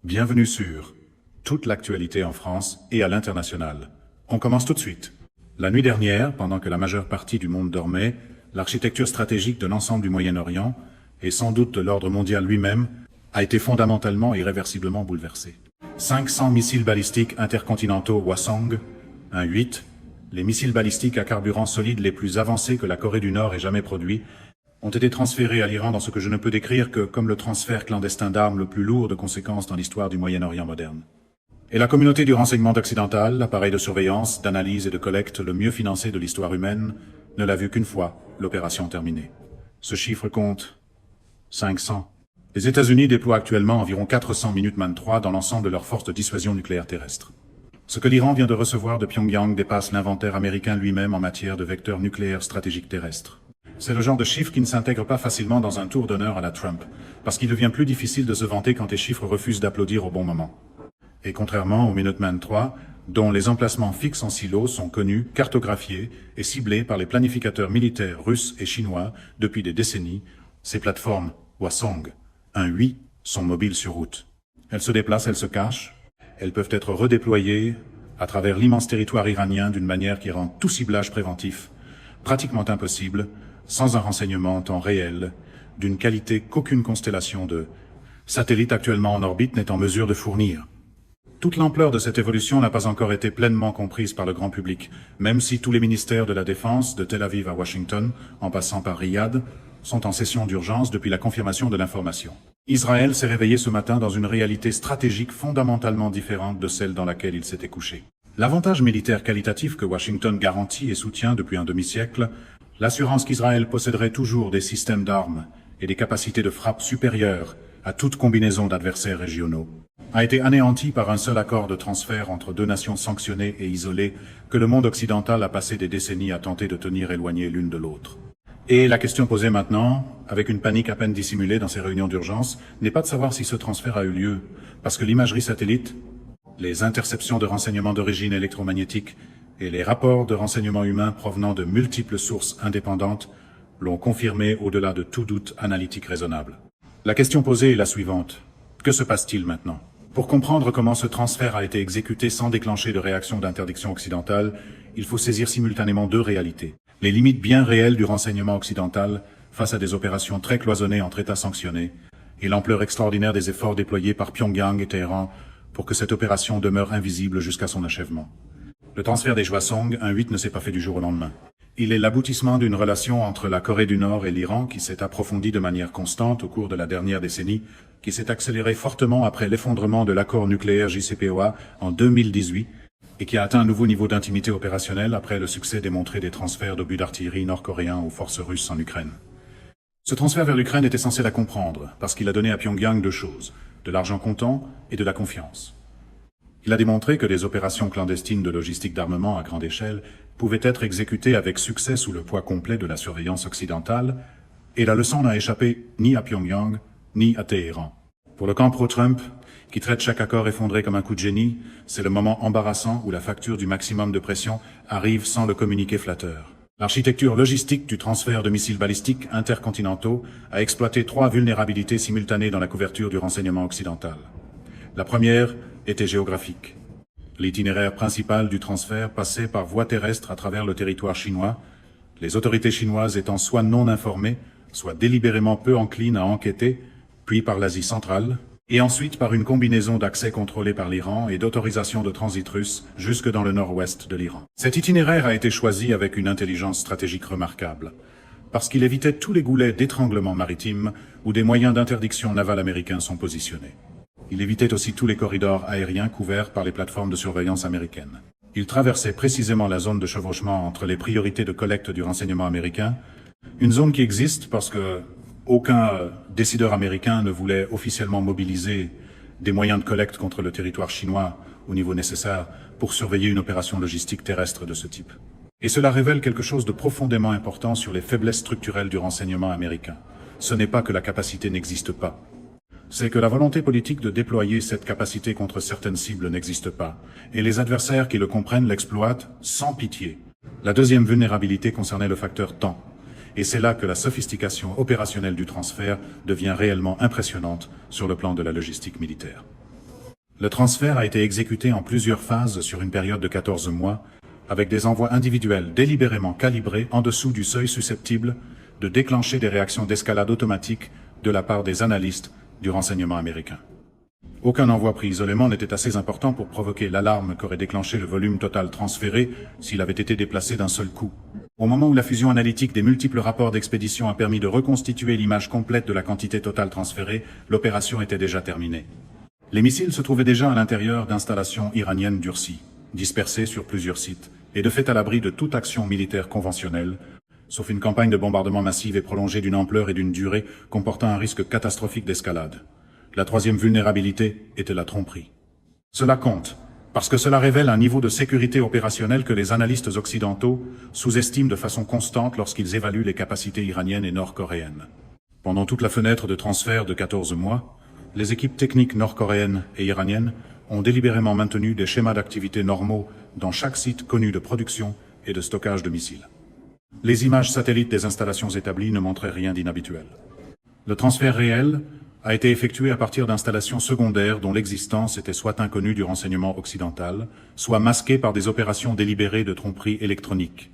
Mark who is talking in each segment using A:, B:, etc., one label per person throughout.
A: Bienvenue sur toute l'actualité en France et à l'international. On commence tout de suite. La nuit dernière, pendant que la majeure partie du monde dormait, l'architecture stratégique de l'ensemble du Moyen-Orient, et sans doute de l'ordre mondial lui-même, a été fondamentalement et irréversiblement bouleversée. 500 missiles balistiques intercontinentaux Hwasong 1-8, les missiles balistiques à carburant solide les plus avancés que la Corée du Nord ait jamais produits, ont été transférés à l'Iran dans ce que je ne peux décrire que comme le transfert clandestin d'armes le plus lourd de conséquences dans l'histoire du Moyen-Orient moderne. Et la communauté du renseignement occidental, l'appareil de surveillance, d'analyse et de collecte le mieux financé de l'histoire humaine, ne l'a vu qu'une fois, l'opération terminée. Ce chiffre compte 500. Les États-Unis déploient actuellement environ 400 Minuteman III dans l'ensemble de leurs forces de dissuasion nucléaire terrestre. Ce que l'Iran vient de recevoir de Pyongyang dépasse l'inventaire américain lui-même en matière de vecteurs nucléaires stratégiques terrestres. C'est le genre de chiffre qui ne s'intègre pas facilement dans un tour d'honneur à la Trump, parce qu'il devient plus difficile de se vanter quand les chiffres refusent d'applaudir au bon moment. Et contrairement au Minuteman III, dont les emplacements fixes en silos sont connus, cartographiés et ciblés par les planificateurs militaires russes et chinois depuis des décennies, ces plateformes Hwasong 1-8 sont mobiles sur route. Elles se déplacent, elles se cachent, elles peuvent être redéployées à travers l'immense territoire iranien d'une manière qui rend tout ciblage préventif pratiquement impossible, sans un renseignement en temps réel, d'une qualité qu'aucune constellation de satellites actuellement en orbite n'est en mesure de fournir. Toute l'ampleur de cette évolution n'a pas encore été pleinement comprise par le grand public, même si tous les ministères de la Défense, de Tel Aviv à Washington, en passant par Riyad, sont en session d'urgence depuis la confirmation de l'information. Israël s'est réveillé ce matin dans une réalité stratégique fondamentalement différente de celle dans laquelle il s'était couché. L'avantage militaire qualitatif que Washington garantit et soutient depuis un demi-siècle, l'assurance qu'Israël posséderait toujours des systèmes d'armes et des capacités de frappe supérieures à toute combinaison d'adversaires régionaux, a été anéantie par un seul accord de transfert entre deux nations sanctionnées et isolées que le monde occidental a passé des décennies à tenter de tenir éloignées l'une de l'autre. Et la question posée maintenant, avec une panique à peine dissimulée dans ces réunions d'urgence, n'est pas de savoir si ce transfert a eu lieu, parce que l'imagerie satellite, les interceptions de renseignements d'origine électromagnétique et les rapports de renseignements humains provenant de multiples sources indépendantes l'ont confirmé au-delà de tout doute analytique raisonnable. La question posée est la suivante. Que se passe-t-il maintenant? Pour comprendre comment ce transfert a été exécuté sans déclencher de réaction d'interdiction occidentale, il faut saisir simultanément deux réalités. Les limites bien réelles du renseignement occidental face à des opérations très cloisonnées entre États sanctionnés et l'ampleur extraordinaire des efforts déployés par Pyongyang et Téhéran pour que cette opération demeure invisible jusqu'à son achèvement. Le transfert des Hwasong 1-8 ne s'est pas fait du jour au lendemain. Il est l'aboutissement d'une relation entre la Corée du Nord et l'Iran qui s'est approfondie de manière constante au cours de la dernière décennie, qui s'est accélérée fortement après l'effondrement de l'accord nucléaire JCPOA en 2018 et qui a atteint un nouveau niveau d'intimité opérationnelle après le succès démontré des transferts d'obus d'artillerie nord-coréens aux forces russes en Ukraine. Ce transfert vers l'Ukraine était censé la comprendre, parce qu'il a donné à Pyongyang deux choses, de l'argent comptant et de la confiance. Il a démontré que des opérations clandestines de logistique d'armement à grande échelle pouvaient être exécutées avec succès sous le poids complet de la surveillance occidentale, et la leçon n'a échappé ni à Pyongyang, ni à Téhéran. Pour le camp pro-Trump, qui traite chaque accord effondré comme un coup de génie, c'est le moment embarrassant où la facture du maximum de pression arrive sans le communiqué flatteur. L'architecture logistique du transfert de missiles balistiques intercontinentaux a exploité trois vulnérabilités simultanées dans la couverture du renseignement occidental. La première était géographique. L'itinéraire principal du transfert passait par voie terrestre à travers le territoire chinois, les autorités chinoises étant soit non informées, soit délibérément peu enclines à enquêter, puis par l'Asie centrale, et ensuite par une combinaison d'accès contrôlé par l'Iran et d'autorisation de transit russe jusque dans le nord-ouest de l'Iran. Cet itinéraire a été choisi avec une intelligence stratégique remarquable, parce qu'il évitait tous les goulets d'étranglement maritime où des moyens d'interdiction navale américains sont positionnés. Il évitait aussi tous les corridors aériens couverts par les plateformes de surveillance américaines. Il traversait précisément la zone de chevauchement entre les priorités de collecte du renseignement américain, une zone qui existe parce que aucun décideur américain ne voulait officiellement mobiliser des moyens de collecte contre le territoire chinois au niveau nécessaire pour surveiller une opération logistique terrestre de ce type. Et cela révèle quelque chose de profondément important sur les faiblesses structurelles du renseignement américain. Ce n'est pas que la capacité n'existe pas. C'est que la volonté politique de déployer cette capacité contre certaines cibles n'existe pas, et les adversaires qui le comprennent l'exploitent sans pitié. La deuxième vulnérabilité concernait le facteur temps. Et c'est là que la sophistication opérationnelle du transfert devient réellement impressionnante sur le plan de la logistique militaire. Le transfert a été exécuté en plusieurs phases sur une période de 14 mois, avec des envois individuels délibérément calibrés en dessous du seuil susceptible de déclencher des réactions d'escalade automatique de la part des analystes du renseignement américain. Aucun envoi pris isolément n'était assez important pour provoquer l'alarme qu'aurait déclenché le volume total transféré s'il avait été déplacé d'un seul coup. Au moment où la fusion analytique des multiples rapports d'expédition a permis de reconstituer l'image complète de la quantité totale transférée, l'opération était déjà terminée. Les missiles se trouvaient déjà à l'intérieur d'installations iraniennes durcies, dispersées sur plusieurs sites, et de fait à l'abri de toute action militaire conventionnelle, sauf une campagne de bombardement massive et prolongée d'une ampleur et d'une durée comportant un risque catastrophique d'escalade. La troisième vulnérabilité était la tromperie. Cela compte, parce que cela révèle un niveau de sécurité opérationnelle que les analystes occidentaux sous-estiment de façon constante lorsqu'ils évaluent les capacités iraniennes et nord-coréennes. Pendant toute la fenêtre de transfert de 14 mois, les équipes techniques nord-coréennes et iraniennes ont délibérément maintenu des schémas d'activité normaux dans chaque site connu de production et de stockage de missiles. Les images satellites des installations établies ne montraient rien d'inhabituel. Le transfert réel a été effectué à partir d'installations secondaires dont l'existence était soit inconnue du renseignement occidental, soit masquée par des opérations délibérées de tromperie électronique.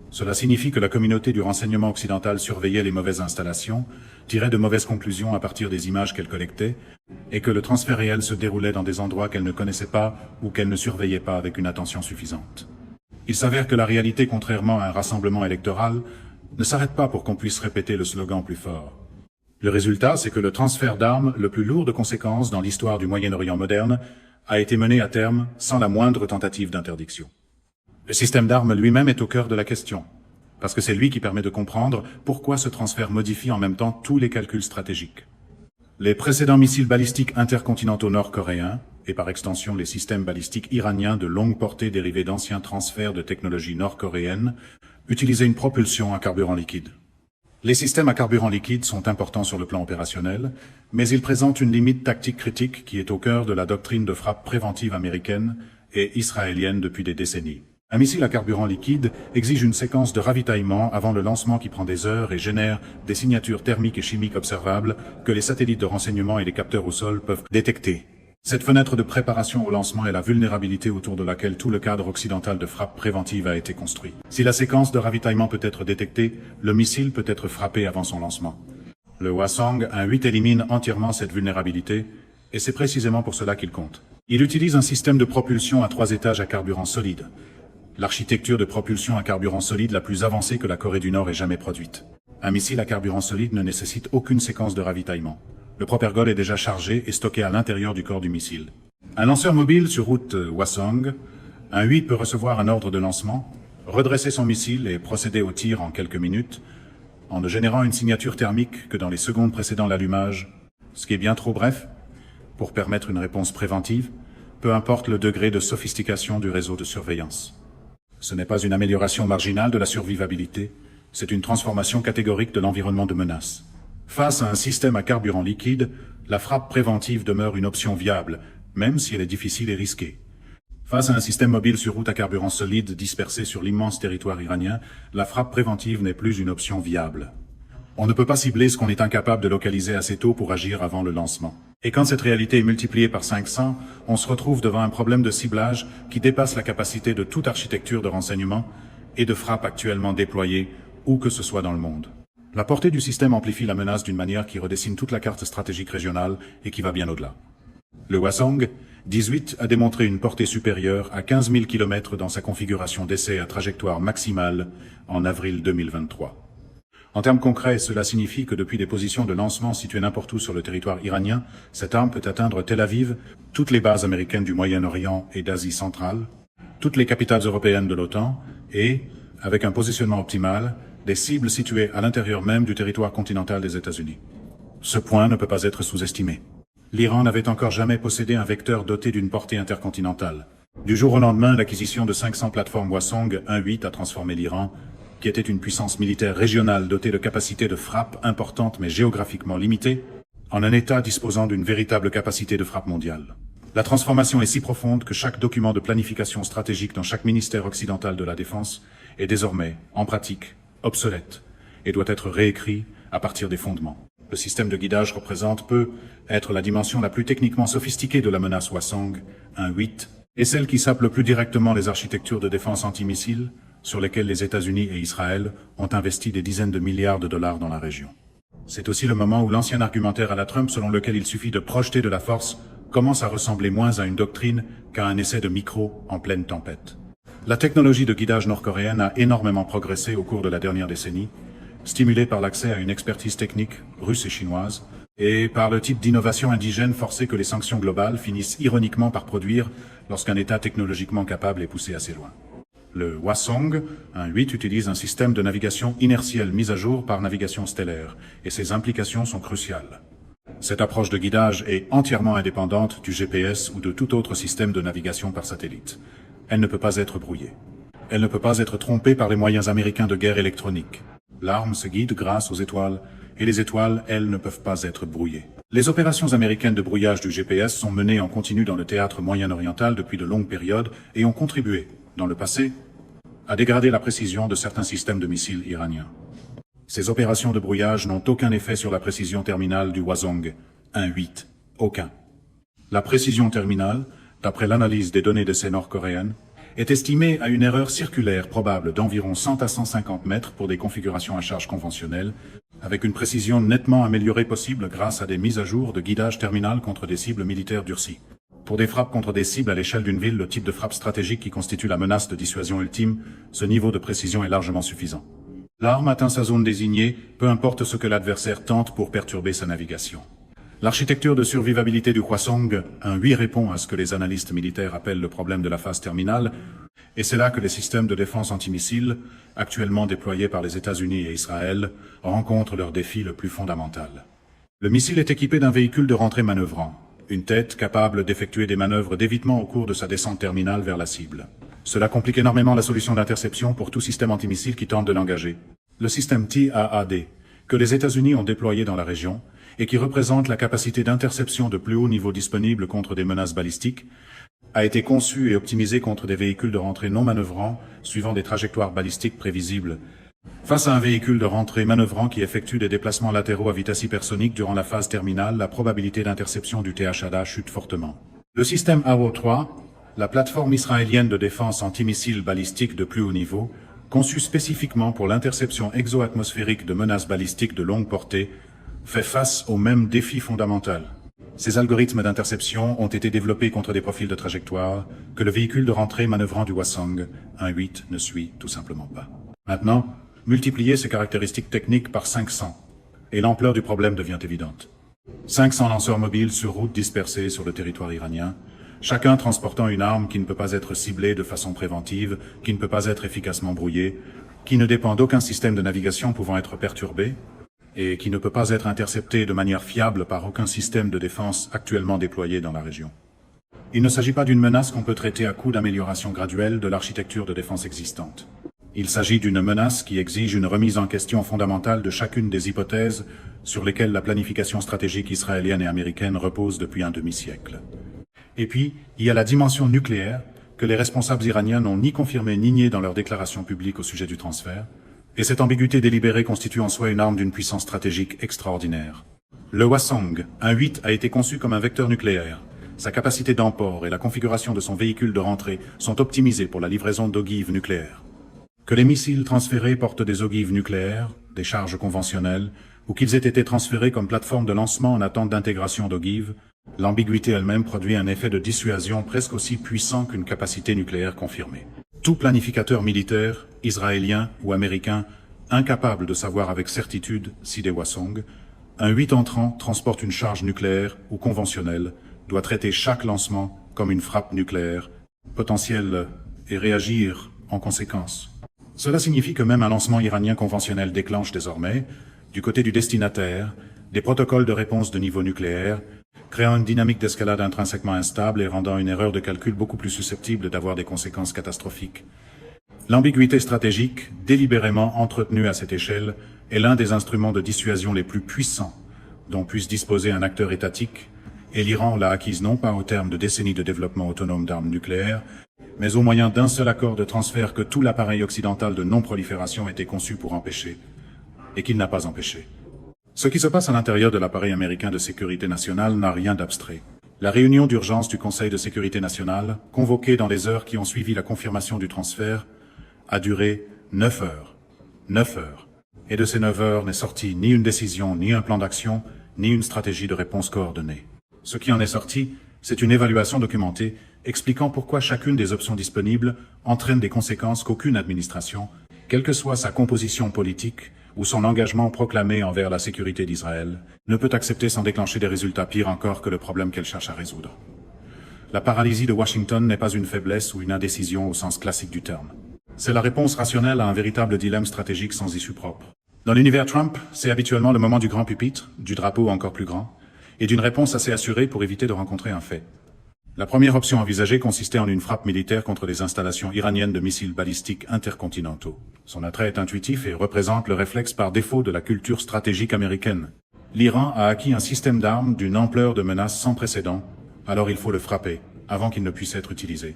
A: Cela signifie que la communauté du renseignement occidental surveillait les mauvaises installations, tirait de mauvaises conclusions à partir des images qu'elle collectait, et que le transfert réel se déroulait dans des endroits qu'elle ne connaissait pas ou qu'elle ne surveillait pas avec une attention suffisante. Il s'avère que la réalité, contrairement à un rassemblement électoral, ne s'arrête pas pour qu'on puisse répéter le slogan plus fort. Le résultat, c'est que le transfert d'armes le plus lourd de conséquences dans l'histoire du Moyen-Orient moderne a été mené à terme sans la moindre tentative d'interdiction. Le système d'armes lui-même est au cœur de la question, parce que c'est lui qui permet de comprendre pourquoi ce transfert modifie en même temps tous les calculs stratégiques. Les précédents missiles balistiques intercontinentaux nord-coréens, et par extension les systèmes balistiques iraniens de longue portée dérivés d'anciens transferts de technologie nord-coréenne, utilisaient une propulsion à carburant liquide. Les systèmes à carburant liquide sont importants sur le plan opérationnel, mais ils présentent une limite tactique critique qui est au cœur de la doctrine de frappe préventive américaine et israélienne depuis des décennies. Un missile à carburant liquide exige une séquence de ravitaillement avant le lancement qui prend des heures et génère des signatures thermiques et chimiques observables que les satellites de renseignement et les capteurs au sol peuvent détecter. Cette fenêtre de préparation au lancement est la vulnérabilité autour de laquelle tout le cadre occidental de frappe préventive a été construit. Si la séquence de ravitaillement peut être détectée, le missile peut être frappé avant son lancement. Le Hwasong 1-8 élimine entièrement cette vulnérabilité, et c'est précisément pour cela qu'il compte. Il utilise un système de propulsion à 3 étages à carburant solide. L'architecture de propulsion à carburant solide la plus avancée que la Corée du Nord ait jamais produite. Un missile à carburant solide ne nécessite aucune séquence de ravitaillement. Le propergol est déjà chargé et stocké à l'intérieur du corps du missile. Un lanceur mobile sur route Hwasong 1-8 peut recevoir un ordre de lancement, redresser son missile et procéder au tir en quelques minutes, en ne générant une signature thermique que dans les secondes précédant l'allumage, ce qui est bien trop bref pour permettre une réponse préventive, peu importe le degré de sophistication du réseau de surveillance. Ce n'est pas une amélioration marginale de la survivabilité, c'est une transformation catégorique de l'environnement de menace. Face à un système à carburant liquide, la frappe préventive demeure une option viable, même si elle est difficile et risquée. Face à un système mobile sur route à carburant solide dispersé sur l'immense territoire iranien, la frappe préventive n'est plus une option viable. On ne peut pas cibler ce qu'on est incapable de localiser assez tôt pour agir avant le lancement. Et quand cette réalité est multipliée par 500, on se retrouve devant un problème de ciblage qui dépasse la capacité de toute architecture de renseignement et de frappe actuellement déployée, où que ce soit dans le monde. La portée du système amplifie la menace d'une manière qui redessine toute la carte stratégique régionale et qui va bien au-delà. Le Hwasong 18 a démontré une portée supérieure à 15 000 km dans sa configuration d'essai à trajectoire maximale en avril 2023. En termes concrets, cela signifie que depuis des positions de lancement situées n'importe où sur le territoire iranien, cette arme peut atteindre Tel Aviv, toutes les bases américaines du Moyen-Orient et d'Asie centrale, toutes les capitales européennes de l'OTAN et, avec un positionnement optimal, des cibles situées à l'intérieur même du territoire continental des États-Unis. Ce point ne peut pas être sous-estimé. L'Iran n'avait encore jamais possédé un vecteur doté d'une portée intercontinentale. Du jour au lendemain, l'acquisition de 500 plateformes Hwasong 1-8 a transformé l'Iran, qui était une puissance militaire régionale dotée de capacités de frappe importantes mais géographiquement limitées, en un État disposant d'une véritable capacité de frappe mondiale. La transformation est si profonde que chaque document de planification stratégique dans chaque ministère occidental de la Défense est désormais, en pratique, obsolète et doit être réécrit à partir des fondements. Le système de guidage représente peut être la dimension la plus techniquement sophistiquée de la menace Hwasong 1.8 et celle qui sape le plus directement les architectures de défense antimissiles sur lesquelles les États-Unis et Israël ont investi des dizaines de milliards de dollars dans la région. C'est aussi le moment où l'ancien argumentaire à la Trump selon lequel il suffit de projeter de la force commence à ressembler moins à une doctrine qu'à un essai de micro en pleine tempête. La technologie de guidage nord-coréenne a énormément progressé au cours de la dernière décennie, stimulée par l'accès à une expertise technique russe et chinoise, et par le type d'innovation indigène forcée que les sanctions globales finissent ironiquement par produire lorsqu'un État technologiquement capable est poussé assez loin. Le Hwasong 1.8 utilise un système de navigation inertielle mis à jour par navigation stellaire, et ses implications sont cruciales. Cette approche de guidage est entièrement indépendante du GPS ou de tout autre système de navigation par satellite. Elle ne peut pas être brouillée. Elle ne peut pas être trompée par les moyens américains de guerre électronique. L'arme se guide grâce aux étoiles, et les étoiles, elles, ne peuvent pas être brouillées. Les opérations américaines de brouillage du GPS sont menées en continu dans le théâtre moyen-oriental depuis de longues périodes et ont contribué, dans le passé, à dégrader la précision de certains systèmes de missiles iraniens. Ces opérations de brouillage n'ont aucun effet sur la précision terminale du Hwasong 1.8. Aucun. La précision terminale, d'après l'analyse des données d'essai nord-coréennes, est estimée à une erreur circulaire probable d'environ 100 à 150 mètres pour des configurations à charge conventionnelles, avec une précision nettement améliorée possible grâce à des mises à jour de guidage terminal contre des cibles militaires durcies. Pour des frappes contre des cibles à l'échelle d'une ville, le type de frappe stratégique qui constitue la menace de dissuasion ultime, ce niveau de précision est largement suffisant. L'arme atteint sa zone désignée, peu importe ce que l'adversaire tente pour perturber sa navigation. L'architecture de survivabilité du Hwasong 1.8 répond à ce que les analystes militaires appellent le problème de la phase terminale, et c'est là que les systèmes de défense antimissiles, actuellement déployés par les États-Unis et Israël, rencontrent leur défi le plus fondamental. Le missile est équipé d'un véhicule de rentrée manœuvrant, une tête capable d'effectuer des manœuvres d'évitement au cours de sa descente terminale vers la cible. Cela complique énormément la solution d'interception pour tout système antimissile qui tente de l'engager. Le système TAAD, que les États-Unis ont déployé dans la région, et qui représente la capacité d'interception de plus haut niveau disponible contre des menaces balistiques, a été conçu et optimisé contre des véhicules de rentrée non manœuvrants, suivant des trajectoires balistiques prévisibles. Face à un véhicule de rentrée manœuvrant qui effectue des déplacements latéraux à vitesse hypersonique durant la phase terminale, la probabilité d'interception du THADA chute fortement. Le système Arrow 3, la plateforme israélienne de défense antimissile balistique de plus haut niveau, conçue spécifiquement pour l'interception exo-atmosphérique de menaces balistiques de longue portée, fait face au même défi fondamental. Ces algorithmes d'interception ont été développés contre des profils de trajectoire que le véhicule de rentrée manœuvrant du Hwasong 1.8 ne suit tout simplement pas. Maintenant, multipliez ces caractéristiques techniques par 500, et l'ampleur du problème devient évidente. 500 lanceurs mobiles sur route dispersés sur le territoire iranien, chacun transportant une arme qui ne peut pas être ciblée de façon préventive, qui ne peut pas être efficacement brouillée, qui ne dépend d'aucun système de navigation pouvant être perturbé, et qui ne peut pas être interceptée de manière fiable par aucun système de défense actuellement déployé dans la région. Il ne s'agit pas d'une menace qu'on peut traiter à coup d'amélioration graduelle de l'architecture de défense existante. Il s'agit d'une menace qui exige une remise en question fondamentale de chacune des hypothèses sur lesquelles la planification stratégique israélienne et américaine repose depuis un demi-siècle. Et puis, il y a la dimension nucléaire, que les responsables iraniens n'ont ni confirmé ni nié dans leurs déclarations publiques au sujet du transfert, et cette ambiguïté délibérée constitue en soi une arme d'une puissance stratégique extraordinaire. Le Hwasong 1.8 a été conçu comme un vecteur nucléaire. Sa capacité d'emport et la configuration de son véhicule de rentrée sont optimisées pour la livraison d'ogives nucléaires. Que les missiles transférés portent des ogives nucléaires, des charges conventionnelles, ou qu'ils aient été transférés comme plateforme de lancement en attente d'intégration d'ogives, l'ambiguïté elle-même produit un effet de dissuasion presque aussi puissant qu'une capacité nucléaire confirmée. Tout planificateur militaire, israélien ou américain, incapable de savoir avec certitude si des Hwasong, un 8 entrant transporte une charge nucléaire ou conventionnelle, doit traiter chaque lancement comme une frappe nucléaire, potentielle, et réagir en conséquence. Cela signifie que même un lancement iranien conventionnel déclenche désormais, du côté du destinataire, des protocoles de réponse de niveau nucléaire, créant une dynamique d'escalade intrinsèquement instable et rendant une erreur de calcul beaucoup plus susceptible d'avoir des conséquences catastrophiques. L'ambiguïté stratégique, délibérément entretenue à cette échelle, est l'un des instruments de dissuasion les plus puissants dont puisse disposer un acteur étatique, et l'Iran l'a acquise non pas au terme de décennies de développement autonome d'armes nucléaires, mais au moyen d'un seul accord de transfert que tout l'appareil occidental de non-prolifération était conçu pour empêcher, et qu'il n'a pas empêché. Ce qui se passe à l'intérieur de l'appareil américain de sécurité nationale n'a rien d'abstrait. La réunion d'urgence du Conseil de sécurité nationale, convoquée dans les heures qui ont suivi la confirmation du transfert, a duré 9 heures. 9 heures. Et de ces 9 heures n'est sorti ni une décision, ni un plan d'action, ni une stratégie de réponse coordonnée. Ce qui en est sorti, c'est une évaluation documentée expliquant pourquoi chacune des options disponibles entraîne des conséquences qu'aucune administration, quelle que soit sa composition politique ou son engagement proclamé envers la sécurité d'Israël, ne peut accepter sans déclencher des résultats pires encore que le problème qu'elle cherche à résoudre. La paralysie de Washington n'est pas une faiblesse ou une indécision au sens classique du terme. C'est la réponse rationnelle à un véritable dilemme stratégique sans issue propre. Dans l'univers Trump, c'est habituellement le moment du grand pupitre, du drapeau encore plus grand, et d'une réponse assez assurée pour éviter de rencontrer un fait. La première option envisagée consistait en une frappe militaire contre les installations iraniennes de missiles balistiques intercontinentaux. Son attrait est intuitif et représente le réflexe par défaut de la culture stratégique américaine. L'Iran a acquis un système d'armes d'une ampleur de menace sans précédent, alors il faut le frapper, avant qu'il ne puisse être utilisé.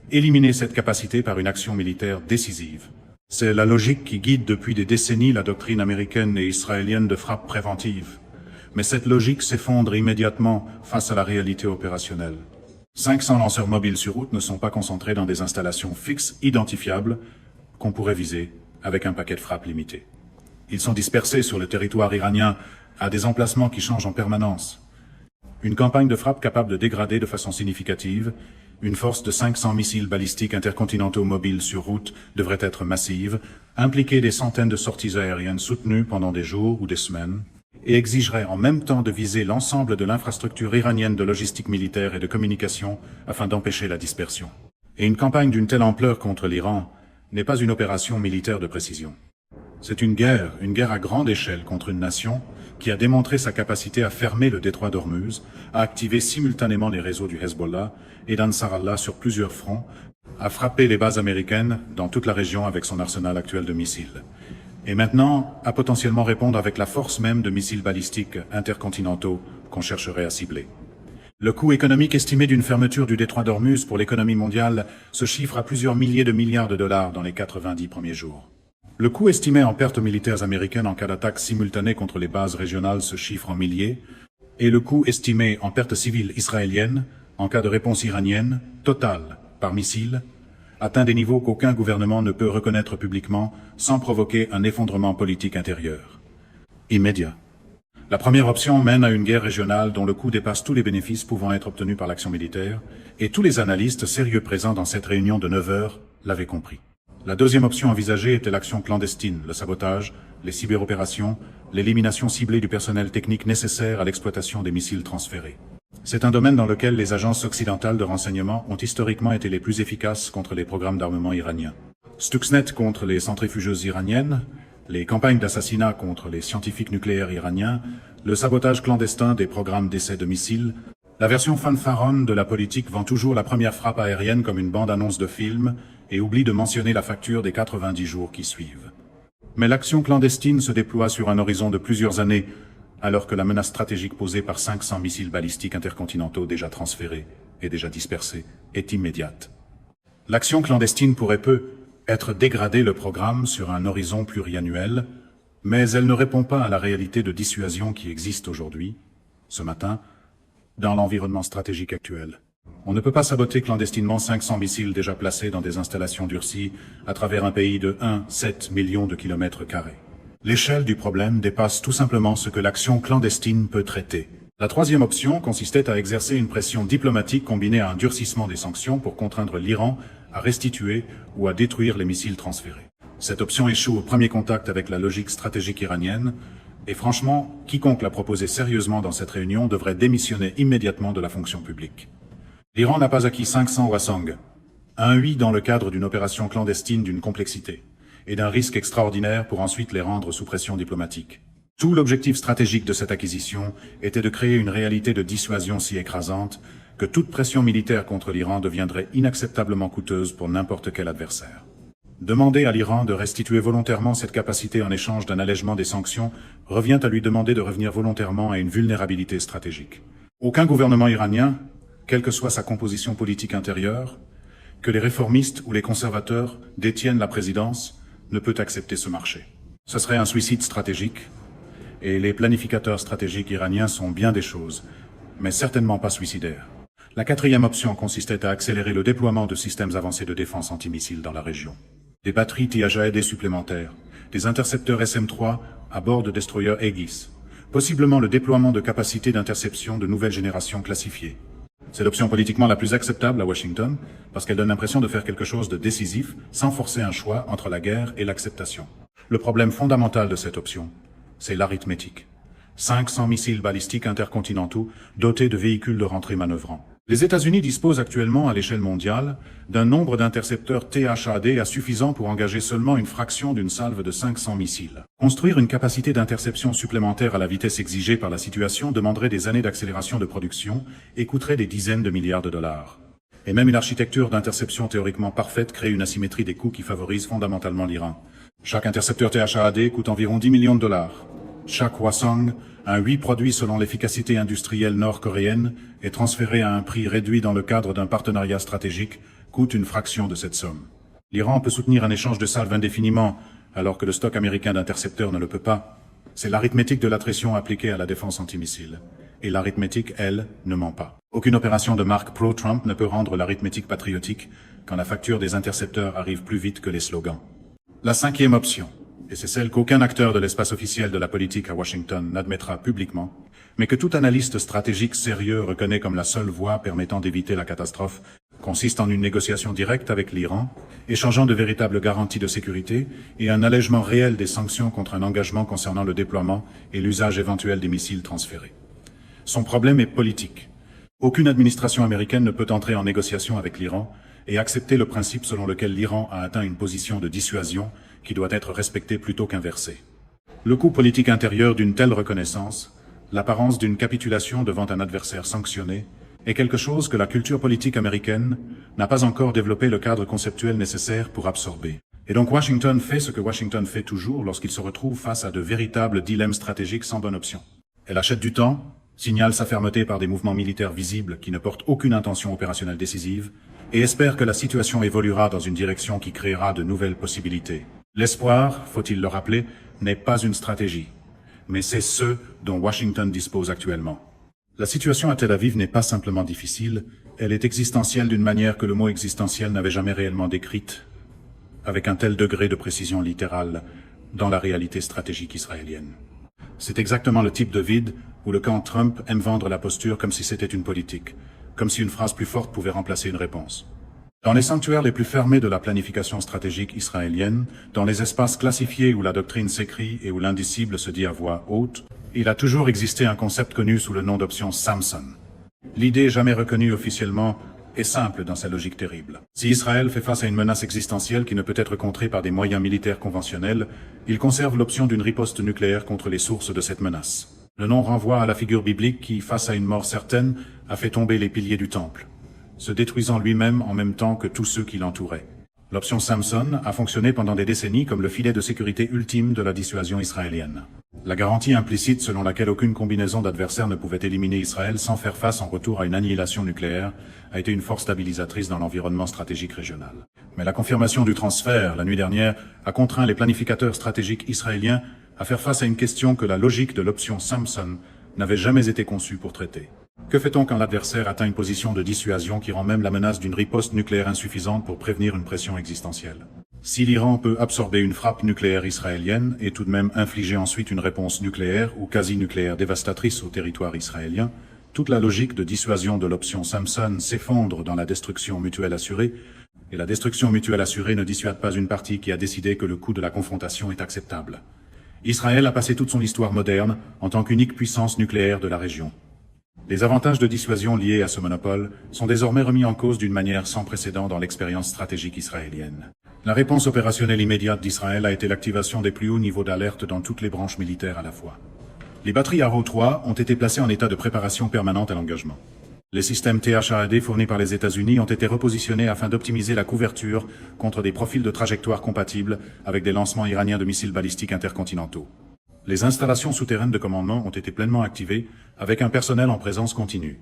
A: Éliminer cette capacité par une action militaire décisive. C'est la logique qui guide depuis des décennies la doctrine américaine et israélienne de frappe préventive. Mais cette logique s'effondre immédiatement face à la réalité opérationnelle. 500 lanceurs mobiles sur route ne sont pas concentrés dans des installations fixes, identifiables, qu'on pourrait viser avec un paquet de frappes limité. Ils sont dispersés sur le territoire iranien à des emplacements qui changent en permanence. Une campagne de frappe capable de dégrader de façon significative une force de 500 missiles balistiques intercontinentaux mobiles sur route devrait être massive, impliquer des centaines de sorties aériennes soutenues pendant des jours ou des semaines, et exigerait en même temps de viser l'ensemble de l'infrastructure iranienne de logistique militaire et de communication afin d'empêcher la dispersion. Et une campagne d'une telle ampleur contre l'Iran n'est pas une opération militaire de précision. C'est une guerre à grande échelle contre une nation qui a démontré sa capacité à fermer le détroit d'Ormuz, à activer simultanément les réseaux du Hezbollah et d'Ansar Allah sur plusieurs fronts, à frapper les bases américaines dans toute la région avec son arsenal actuel de missiles. Et maintenant, à potentiellement répondre avec la force même de missiles balistiques intercontinentaux qu'on chercherait à cibler. Le coût économique estimé d'une fermeture du détroit d'Ormuz pour l'économie mondiale se chiffre à plusieurs milliers de milliards de dollars dans les 90 premiers jours. Le coût estimé en pertes militaires américaines en cas d'attaque simultanée contre les bases régionales se chiffre en milliers, et le coût estimé en pertes civiles israéliennes en cas de réponse iranienne, totale, par missile, atteint des niveaux qu'aucun gouvernement ne peut reconnaître publiquement sans provoquer un effondrement politique intérieur. Immédiat. La première option mène à une guerre régionale dont le coût dépasse tous les bénéfices pouvant être obtenus par l'action militaire, et tous les analystes sérieux présents dans cette réunion de 9 heures l'avaient compris. La deuxième option envisagée était l'action clandestine, le sabotage, les cyberopérations, l'élimination ciblée du personnel technique nécessaire à l'exploitation des missiles transférés. C'est un domaine dans lequel les agences occidentales de renseignement ont historiquement été les plus efficaces contre les programmes d'armement iraniens. Stuxnet contre les centrifugeuses iraniennes, les campagnes d'assassinat contre les scientifiques nucléaires iraniens, le sabotage clandestin des programmes d'essais de missiles, la version fanfaronne de la politique vend toujours la première frappe aérienne comme une bande-annonce de film et oublie de mentionner la facture des 90 jours qui suivent. Mais l'action clandestine se déploie sur un horizon de plusieurs années, alors que la menace stratégique posée par 500 missiles balistiques intercontinentaux déjà transférés et déjà dispersés est immédiate. L'action clandestine pourrait peu être dégradée le programme sur un horizon pluriannuel, mais elle ne répond pas à la réalité de dissuasion qui existe aujourd'hui, ce matin, dans l'environnement stratégique actuel. On ne peut pas saboter clandestinement 500 missiles déjà placés dans des installations durcies à travers un pays de 1,7 million de kilomètres carrés. L'échelle du problème dépasse tout simplement ce que l'action clandestine peut traiter. La troisième option consistait à exercer une pression diplomatique combinée à un durcissement des sanctions pour contraindre l'Iran à restituer ou à détruire les missiles transférés. Cette option échoue au premier contact avec la logique stratégique iranienne, et franchement, quiconque l'a proposé sérieusement dans cette réunion devrait démissionner immédiatement de la fonction publique. L'Iran n'a pas acquis 500 Hwasong, un oui dans le cadre d'une opération clandestine d'une complexité et d'un risque extraordinaire pour ensuite les rendre sous pression diplomatique. Tout l'objectif stratégique de cette acquisition était de créer une réalité de dissuasion si écrasante que toute pression militaire contre l'Iran deviendrait inacceptablement coûteuse pour n'importe quel adversaire. Demander à l'Iran de restituer volontairement cette capacité en échange d'un allègement des sanctions revient à lui demander de revenir volontairement à une vulnérabilité stratégique. Aucun gouvernement iranien, quelle que soit sa composition politique intérieure, que les réformistes ou les conservateurs détiennent la présidence, ne peut accepter ce marché. Ce serait un suicide stratégique, et les planificateurs stratégiques iraniens sont bien des choses, mais certainement pas suicidaires. La quatrième option consistait à accélérer le déploiement de systèmes avancés de défense antimissiles dans la région. Des batteries THAAD supplémentaires, des intercepteurs SM-3 à bord de destroyers Aegis, possiblement le déploiement de capacités d'interception de nouvelle génération classifiées. C'est l'option politiquement la plus acceptable à Washington, parce qu'elle donne l'impression de faire quelque chose de décisif, sans forcer un choix entre la guerre et l'acceptation. Le problème fondamental de cette option, c'est l'arithmétique. 500 missiles balistiques intercontinentaux dotés de véhicules de rentrée manœuvrants. Les États-Unis disposent actuellement, à l'échelle mondiale, d'un nombre d'intercepteurs THAAD suffisant pour engager seulement une fraction d'une salve de 500 missiles. Construire une capacité d'interception supplémentaire à la vitesse exigée par la situation demanderait des années d'accélération de production et coûterait des dizaines de milliards de dollars. Et même une architecture d'interception théoriquement parfaite crée une asymétrie des coûts qui favorise fondamentalement l'Iran. Chaque intercepteur THAAD coûte environ 10 millions de dollars. Chaque Hwasong, un 8 produit selon l'efficacité industrielle nord-coréenne, est transféré à un prix réduit dans le cadre d'un partenariat stratégique, coûte une fraction de cette somme. L'Iran peut soutenir un échange de salves indéfiniment, alors que le stock américain d'intercepteurs ne le peut pas. C'est l'arithmétique de l'attrition appliquée à la défense antimissile. Et l'arithmétique, elle, ne ment pas. Aucune opération de marque pro-Trump ne peut rendre l'arithmétique patriotique quand la facture des intercepteurs arrive plus vite que les slogans. La cinquième option, et c'est celle qu'aucun acteur de l'espace officiel de la politique à Washington n'admettra publiquement, mais que tout analyste stratégique sérieux reconnaît comme la seule voie permettant d'éviter la catastrophe, consiste en une négociation directe avec l'Iran, échangeant de véritables garanties de sécurité et un allègement réel des sanctions contre un engagement concernant le déploiement et l'usage éventuel des missiles transférés. Son problème est politique. Aucune administration américaine ne peut entrer en négociation avec l'Iran et accepter le principe selon lequel l'Iran a atteint une position de dissuasion qui doit être respectée plutôt qu'inversée. Le coût politique intérieur d'une telle reconnaissance, l'apparence d'une capitulation devant un adversaire sanctionné, est quelque chose que la culture politique américaine n'a pas encore développé le cadre conceptuel nécessaire pour absorber. Et donc Washington fait ce que Washington fait toujours lorsqu'il se retrouve face à de véritables dilemmes stratégiques sans bonne option. Elle achète du temps, signale sa fermeté par des mouvements militaires visibles qui ne portent aucune intention opérationnelle décisive, et espère que la situation évoluera dans une direction qui créera de nouvelles possibilités. L'espoir, faut-il le rappeler, n'est pas une stratégie, mais c'est ce dont Washington dispose actuellement. La situation à Tel Aviv n'est pas simplement difficile, elle est existentielle d'une manière que le mot existentiel n'avait jamais réellement décrite, avec un tel degré de précision littérale dans la réalité stratégique israélienne. C'est exactement le type de vide où le camp Trump aime vendre la posture comme si c'était une politique, comme si une phrase plus forte pouvait remplacer une réponse. Dans les sanctuaires les plus fermés de la planification stratégique israélienne, dans les espaces classifiés où la doctrine s'écrit et où l'indicible se dit à voix haute, il a toujours existé un concept connu sous le nom d'option Samson. L'idée jamais reconnue officiellement est simple dans sa logique terrible. Si Israël fait face à une menace existentielle qui ne peut être contrée par des moyens militaires conventionnels, il conserve l'option d'une riposte nucléaire contre les sources de cette menace. Le nom renvoie à la figure biblique qui, face à une mort certaine, a fait tomber les piliers du temple, se détruisant lui-même en même temps que tous ceux qui l'entouraient. L'option Samson a fonctionné pendant des décennies comme le filet de sécurité ultime de la dissuasion israélienne. La garantie implicite selon laquelle aucune combinaison d'adversaires ne pouvait éliminer Israël sans faire face en retour à une annihilation nucléaire a été une force stabilisatrice dans l'environnement stratégique régional. Mais la confirmation du transfert, la nuit dernière, a contraint les planificateurs stratégiques israéliens à faire face à une question que la logique de l'option Samson n'avait jamais été conçue pour traiter. Que fait-on quand l'adversaire atteint une position de dissuasion qui rend même la menace d'une riposte nucléaire insuffisante pour prévenir une pression existentielle? Si l'Iran peut absorber une frappe nucléaire israélienne et tout de même infliger ensuite une réponse nucléaire ou quasi-nucléaire dévastatrice au territoire israélien, toute la logique de dissuasion de l'option Samson s'effondre dans la destruction mutuelle assurée, et la destruction mutuelle assurée ne dissuade pas une partie qui a décidé que le coût de la confrontation est acceptable. Israël a passé toute son histoire moderne en tant qu'unique puissance nucléaire de la région. Les avantages de dissuasion liés à ce monopole sont désormais remis en cause d'une manière sans précédent dans l'expérience stratégique israélienne. La réponse opérationnelle immédiate d'Israël a été l'activation des plus hauts niveaux d'alerte dans toutes les branches militaires à la fois. Les batteries Arrow 3 ont été placées en état de préparation permanente à l'engagement. Les systèmes THAAD fournis par les États-Unis ont été repositionnés afin d'optimiser la couverture contre des profils de trajectoire compatibles avec des lancements iraniens de missiles balistiques intercontinentaux. Les installations souterraines de commandement ont été pleinement activées avec un personnel en présence continue.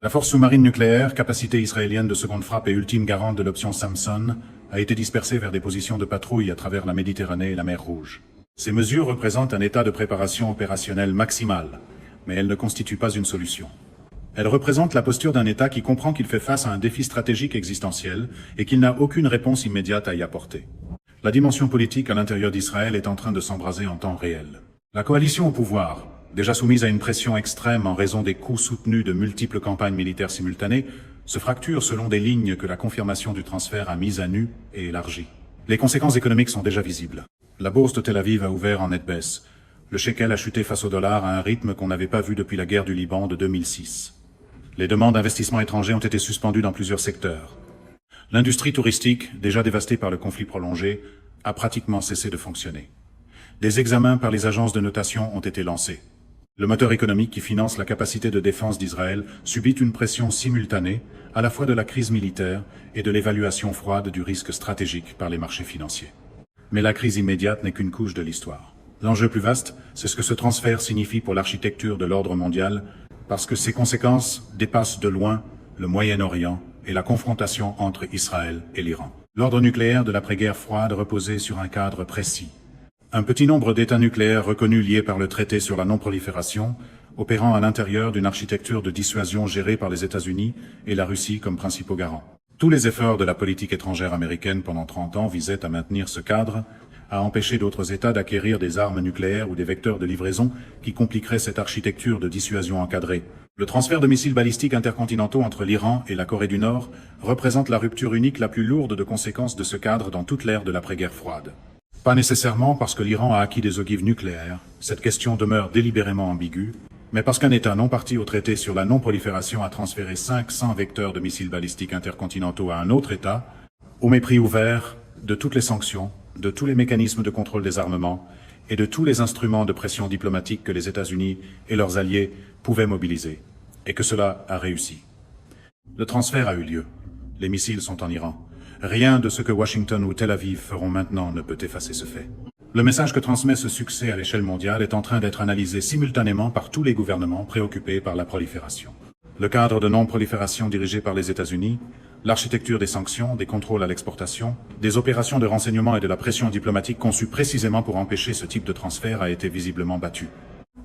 A: La force sous-marine nucléaire, capacité israélienne de seconde frappe et ultime garante de l'option Samson, a été dispersée vers des positions de patrouille à travers la Méditerranée et la mer Rouge. Ces mesures représentent un état de préparation opérationnelle maximale, mais elles ne constituent pas une solution. Elles représentent la posture d'un État qui comprend qu'il fait face à un défi stratégique existentiel et qu'il n'a aucune réponse immédiate à y apporter. La dimension politique à l'intérieur d'Israël est en train de s'embraser en temps réel. La coalition au pouvoir, déjà soumise à une pression extrême en raison des coûts soutenus de multiples campagnes militaires simultanées, se fracture selon des lignes que la confirmation du transfert a mises à nu et élargies. Les conséquences économiques sont déjà visibles. La bourse de Tel Aviv a ouvert en nette baisse. Le shekel a chuté face au dollar à un rythme qu'on n'avait pas vu depuis la guerre du Liban de 2006. Les demandes d'investissement étrangers ont été suspendues dans plusieurs secteurs. L'industrie touristique, déjà dévastée par le conflit prolongé, a pratiquement cessé de fonctionner. Des examens par les agences de notation ont été lancés. Le moteur économique qui finance la capacité de défense d'Israël subit une pression simultanée, à la fois de la crise militaire et de l'évaluation froide du risque stratégique par les marchés financiers. Mais la crise immédiate n'est qu'une couche de l'histoire. L'enjeu plus vaste, c'est ce que ce transfert signifie pour l'architecture de l'ordre mondial, parce que ses conséquences dépassent de loin le Moyen-Orient et la confrontation entre Israël et l'Iran. L'ordre nucléaire de l'après-guerre froide reposait sur un cadre précis. Un petit nombre d'États nucléaires reconnus liés par le traité sur la non-prolifération, opérant à l'intérieur d'une architecture de dissuasion gérée par les États-Unis et la Russie comme principaux garants. Tous les efforts de la politique étrangère américaine pendant 30 ans visaient à maintenir ce cadre, à empêcher d'autres États d'acquérir des armes nucléaires ou des vecteurs de livraison qui compliqueraient cette architecture de dissuasion encadrée. Le transfert de missiles balistiques intercontinentaux entre l'Iran et la Corée du Nord représente la rupture unique la plus lourde de conséquences de ce cadre dans toute l'ère de l'après-guerre froide. Pas nécessairement parce que l'Iran a acquis des ogives nucléaires, cette question demeure délibérément ambiguë, mais parce qu'un État non parti au traité sur la non-prolifération a transféré 500 vecteurs de missiles balistiques intercontinentaux à un autre État, au mépris ouvert de toutes les sanctions, de tous les mécanismes de contrôle des armements et de tous les instruments de pression diplomatique que les États-Unis et leurs alliés pouvaient mobiliser, et que cela a réussi. Le transfert a eu lieu. Les missiles sont en Iran. Rien de ce que Washington ou Tel Aviv feront maintenant ne peut effacer ce fait. Le message que transmet ce succès à l'échelle mondiale est en train d'être analysé simultanément par tous les gouvernements préoccupés par la prolifération. Le cadre de non-prolifération dirigé par les États-Unis, l'architecture des sanctions, des contrôles à l'exportation, des opérations de renseignement et de la pression diplomatique conçues précisément pour empêcher ce type de transfert a été visiblement battu.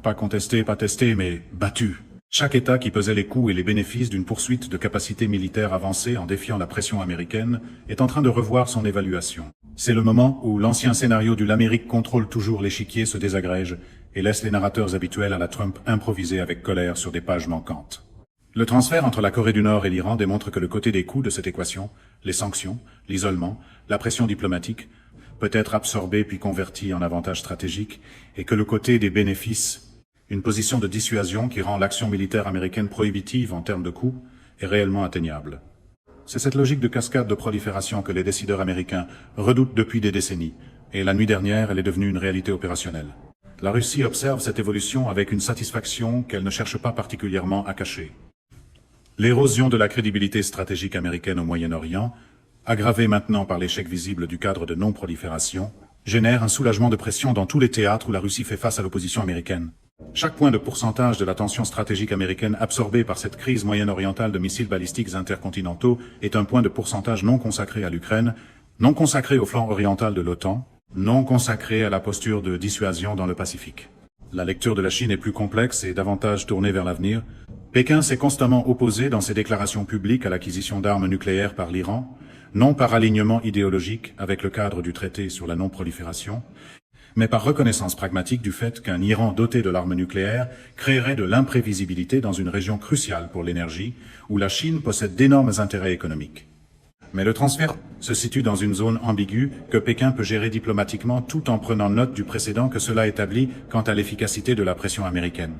A: Pas contesté, pas testé, mais battu. Chaque État qui pesait les coûts et les bénéfices d'une poursuite de capacités militaires avancées en défiant la pression américaine est en train de revoir son évaluation. C'est le moment où l'ancien scénario du « l'Amérique contrôle toujours l'échiquier » se désagrège et laisse les narrateurs habituels à la Trump improviser avec colère sur des pages manquantes. Le transfert entre la Corée du Nord et l'Iran démontre que le côté des coûts de cette équation, les sanctions, l'isolement, la pression diplomatique, peut être absorbé puis converti en avantage stratégique, et que le côté des bénéfices, une position de dissuasion qui rend l'action militaire américaine prohibitive en termes de coûts, est réellement atteignable. C'est cette logique de cascade de prolifération que les décideurs américains redoutent depuis des décennies, et la nuit dernière, elle est devenue une réalité opérationnelle. La Russie observe cette évolution avec une satisfaction qu'elle ne cherche pas particulièrement à cacher. L'érosion de la crédibilité stratégique américaine au Moyen-Orient, aggravée maintenant par l'échec visible du cadre de non-prolifération, génère un soulagement de pression dans tous les théâtres où la Russie fait face à l'opposition américaine. Chaque point de pourcentage de la tension stratégique américaine absorbée par cette crise moyen-orientale de missiles balistiques intercontinentaux est un point de pourcentage non consacré à l'Ukraine, non consacré au flanc oriental de l'OTAN, non consacré à la posture de dissuasion dans le Pacifique. La lecture de la Chine est plus complexe et davantage tournée vers l'avenir. Pékin s'est constamment opposé dans ses déclarations publiques à l'acquisition d'armes nucléaires par l'Iran, non par alignement idéologique avec le cadre du traité sur la non-prolifération, mais par reconnaissance pragmatique du fait qu'un Iran doté de l'arme nucléaire créerait de l'imprévisibilité dans une région cruciale pour l'énergie, où la Chine possède d'énormes intérêts économiques. Mais le transfert se situe dans une zone ambiguë que Pékin peut gérer diplomatiquement tout en prenant note du précédent que cela établit quant à l'efficacité de la pression américaine.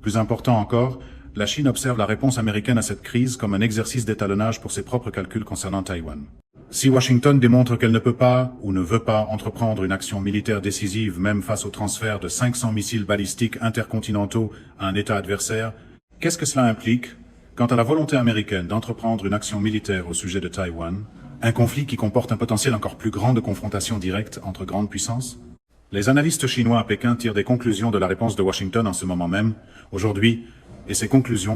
A: Plus important encore, la Chine observe la réponse américaine à cette crise comme un exercice d'étalonnage pour ses propres calculs concernant Taïwan. Si Washington démontre qu'elle ne peut pas ou ne veut pas entreprendre une action militaire décisive même face au transfert de 500 missiles balistiques intercontinentaux à un État adversaire, qu'est-ce que cela implique quant à la volonté américaine d'entreprendre une action militaire au sujet de Taïwan, un conflit qui comporte un potentiel encore plus grand de confrontation directe entre grandes puissances? Les analystes chinois à Pékin tirent des conclusions de la réponse de Washington en ce moment même, aujourd'hui, et ces conclusions